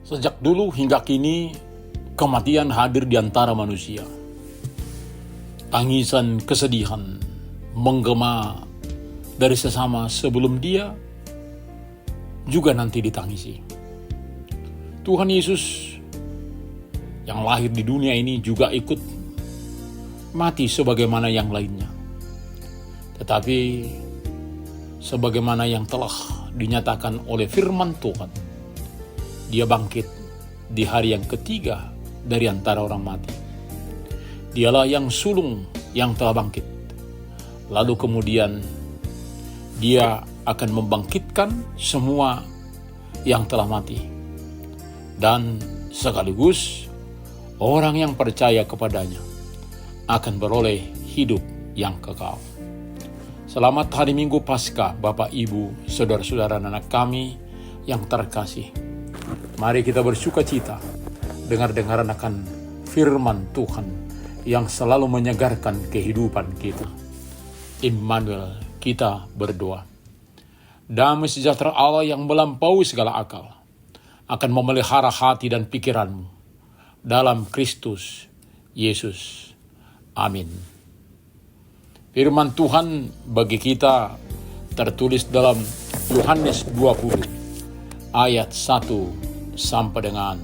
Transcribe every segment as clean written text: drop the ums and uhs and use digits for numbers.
Sejak dulu hingga kini, kematian hadir di antara manusia. Tangisan kesedihan menggema dari sesama sebelum dia juga nanti ditangisi. Tuhan Yesus yang lahir di dunia ini juga ikut mati sebagaimana yang lainnya. Tetapi sebagaimana yang telah dinyatakan oleh firman Tuhan, dia bangkit di hari yang ketiga dari antara orang mati. Dialah yang sulung yang telah bangkit. Lalu kemudian dia akan membangkitkan semua yang telah mati. Dan sekaligus orang yang percaya kepadanya akan beroleh hidup yang kekal. Selamat hari Minggu Paskah, Bapak, Ibu, saudara-saudara, anak kami yang terkasih. Mari kita bersukacita dengar-dengaran akan firman Tuhan yang selalu menyegarkan kehidupan kita. Immanuel, kita berdoa. Damai sejahtera Allah yang melampaui segala akal akan memelihara hati dan pikiranmu dalam Kristus Yesus. Amin. Firman Tuhan bagi kita tertulis dalam Yohanes 20 ayat 1 sampai dengan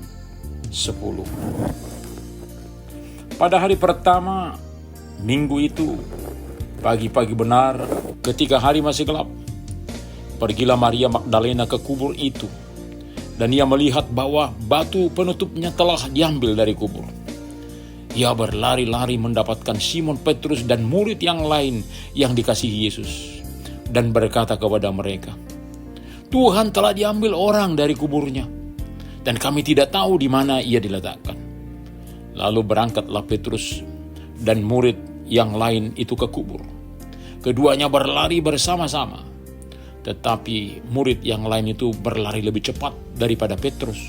10. Pada hari pertama minggu itu, pagi-pagi benar ketika hari masih gelap, pergilah Maria Magdalena ke kubur itu, dan ia melihat bahwa batu penutupnya telah diambil dari kubur. Ia berlari-lari mendapatkan Simon Petrus dan murid yang lain yang dikasihi Yesus, dan berkata kepada mereka, "Tuhan telah diambil orang dari kuburnya, dan kami tidak tahu di mana ia diletakkan." Lalu berangkatlah Petrus dan murid yang lain itu ke kubur. Keduanya berlari bersama-sama, tetapi murid yang lain itu berlari lebih cepat daripada Petrus,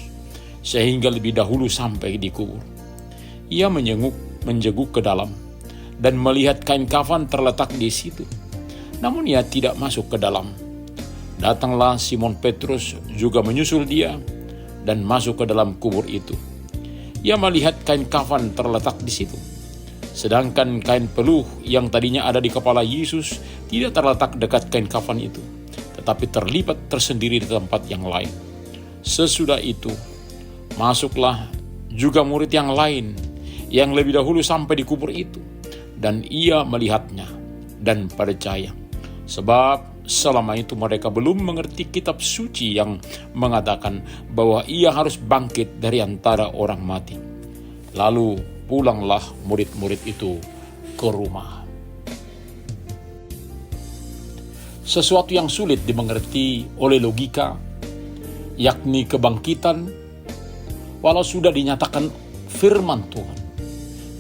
sehingga lebih dahulu sampai di kubur. Ia menjenguk ke dalam dan melihat kain kafan terletak di situ, namun ia tidak masuk ke dalam. Datanglah Simon Petrus juga menyusul dia dan masuk ke dalam kubur itu. Ia melihat kain kafan terletak di situ, sedangkan kain peluh yang tadinya ada di kepala Yesus tidak terletak dekat kain kafan itu, tetapi terlipat tersendiri di tempat yang lain. Sesudah itu, masuklah juga murid yang lain yang lebih dahulu sampai di kubur itu, dan ia melihatnya dan percaya. Sebab selama itu mereka belum mengerti kitab suci yang mengatakan bahwa ia harus bangkit dari antara orang mati. Lalu pulanglah murid-murid itu ke rumah. Sesuatu yang sulit dimengerti oleh logika, yakni kebangkitan, walau sudah dinyatakan firman Tuhan,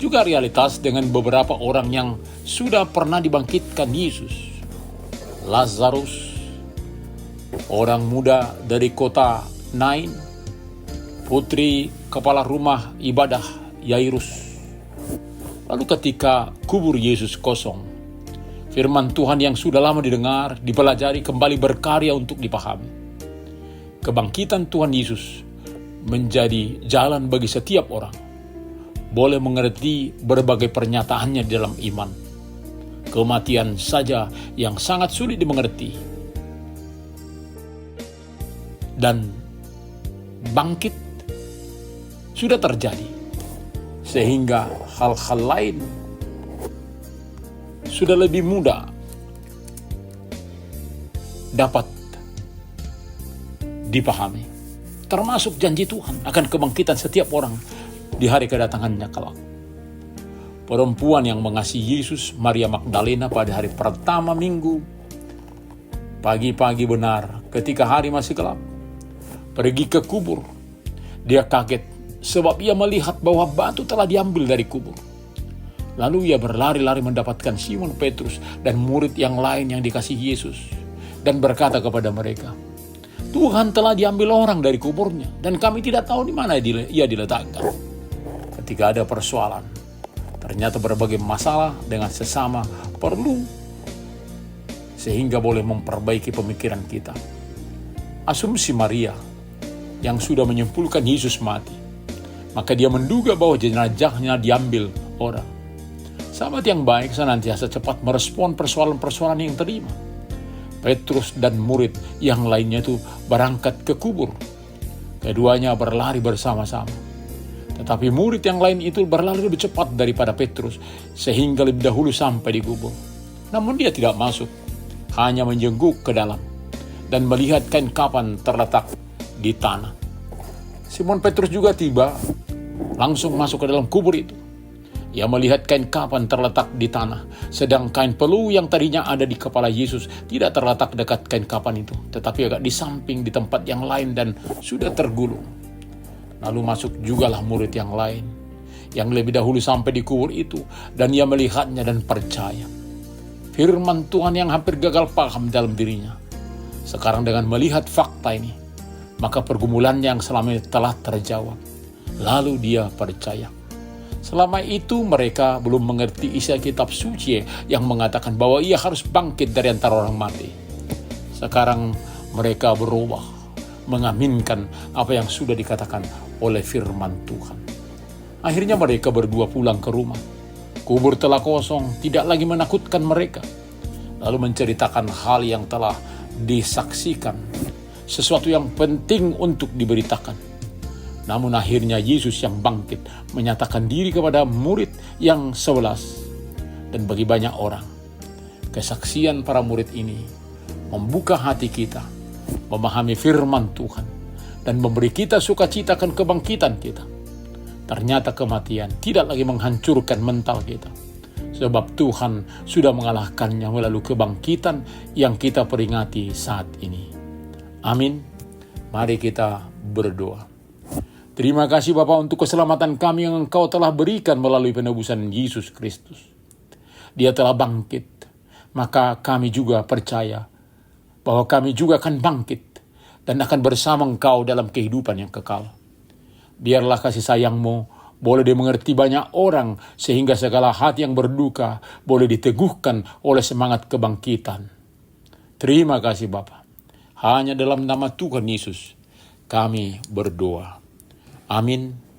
juga realitas dengan beberapa orang yang sudah pernah dibangkitkan Yesus. Lazarus, orang muda dari kota Nain, putri kepala rumah ibadah Yairus. Lalu ketika kubur Yesus kosong, firman Tuhan yang sudah lama didengar, dipelajari, kembali berkarya untuk dipahami. Kebangkitan Tuhan Yesus menjadi jalan bagi setiap orang boleh mengerti berbagai pernyataannya di dalam iman. Kematian saja yang sangat sulit dimengerti, dan bangkit sudah terjadi, sehingga hal-hal lain sudah lebih mudah dapat dipahami, termasuk janji Tuhan akan kebangkitan setiap orang di hari kedatangannya kelak. Perempuan yang mengasihi Yesus, Maria Magdalena, pada hari pertama minggu, pagi-pagi benar ketika hari masih gelap, pergi ke kubur. Dia kaget sebab ia melihat bahwa batu telah diambil dari kubur. Lalu ia berlari-lari mendapatkan Simon Petrus dan murid yang lain yang dikasihi Yesus, dan berkata kepada mereka, "Tuhan telah diambil orang dari kuburnya, dan kami tidak tahu di mana ia diletakkan." Ketika ada persoalan, ternyata berbagai masalah dengan sesama perlu, sehingga boleh memperbaiki pemikiran kita. Asumsi Maria yang sudah menyimpulkan Yesus mati. Maka dia menduga bahwa jenazahnya diambil orang. Sahabat yang baik senantiasa cepat merespon persoalan-persoalan yang terima. Petrus dan murid yang lainnya itu berangkat ke kubur. Keduanya berlari bersama-sama. Tetapi murid yang lain itu berlari lebih cepat daripada Petrus, sehingga lebih dahulu sampai di kubur. Namun dia tidak masuk, hanya menjenguk ke dalam dan melihat kain kapan terletak di tanah. Simon Petrus juga tiba, langsung masuk ke dalam kubur itu. Ia melihat kain kapan terletak di tanah, sedang kain pelu yang tadinya ada di kepala Yesus tidak terletak dekat kain kapan itu, tetapi agak di samping di tempat yang lain dan sudah tergulung. Lalu masuk jugalah murid yang lain, yang lebih dahulu sampai di kubur itu, dan ia melihatnya dan percaya. Firman Tuhan yang hampir gagal paham dalam dirinya. Sekarang dengan melihat fakta ini, maka pergumulannya yang selama ini telah terjawab. Lalu dia percaya. Selama itu mereka belum mengerti isi kitab suci yang mengatakan bahwa ia harus bangkit dari antara orang mati. Sekarang mereka berubah, mengaminkan apa yang sudah dikatakan oleh firman Tuhan. Akhirnya mereka berdua pulang ke rumah. Kubur telah kosong, tidak lagi menakutkan mereka. Lalu menceritakan hal yang telah disaksikan, sesuatu yang penting untuk diberitakan. Namun akhirnya Yesus yang bangkit menyatakan diri kepada murid yang 11 dan bagi banyak orang. Kesaksian para murid ini membuka hati kita, memahami firman Tuhan, dan memberi kita sukacita akan kebangkitan kita. Ternyata kematian tidak lagi menghancurkan mental kita, sebab Tuhan sudah mengalahkannya melalui kebangkitan yang kita peringati saat ini. Amin. Mari kita berdoa. Terima kasih Bapa untuk keselamatan kami yang Engkau telah berikan melalui penebusan Yesus Kristus. Dia telah bangkit, maka kami juga percaya bahwa kami juga akan bangkit dan akan bersama Engkau dalam kehidupan yang kekal. Biarlah kasih sayang-Mu boleh dimengerti banyak orang, sehingga segala hati yang berduka boleh diteguhkan oleh semangat kebangkitan. Terima kasih Bapa. Hanya dalam nama Tuhan Yesus kami berdoa. Amin.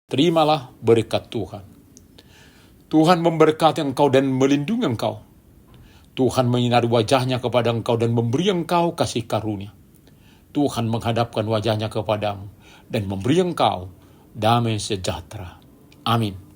Terimalah berkat Tuhan. Tuhan memberkati engkau dan melindungi engkau. Tuhan menyinari wajahnya kepada engkau dan memberi engkau kasih karunia. Tuhan menghadapkan wajahnya kepadamu dan memberi engkau damai sejahtera. Amin.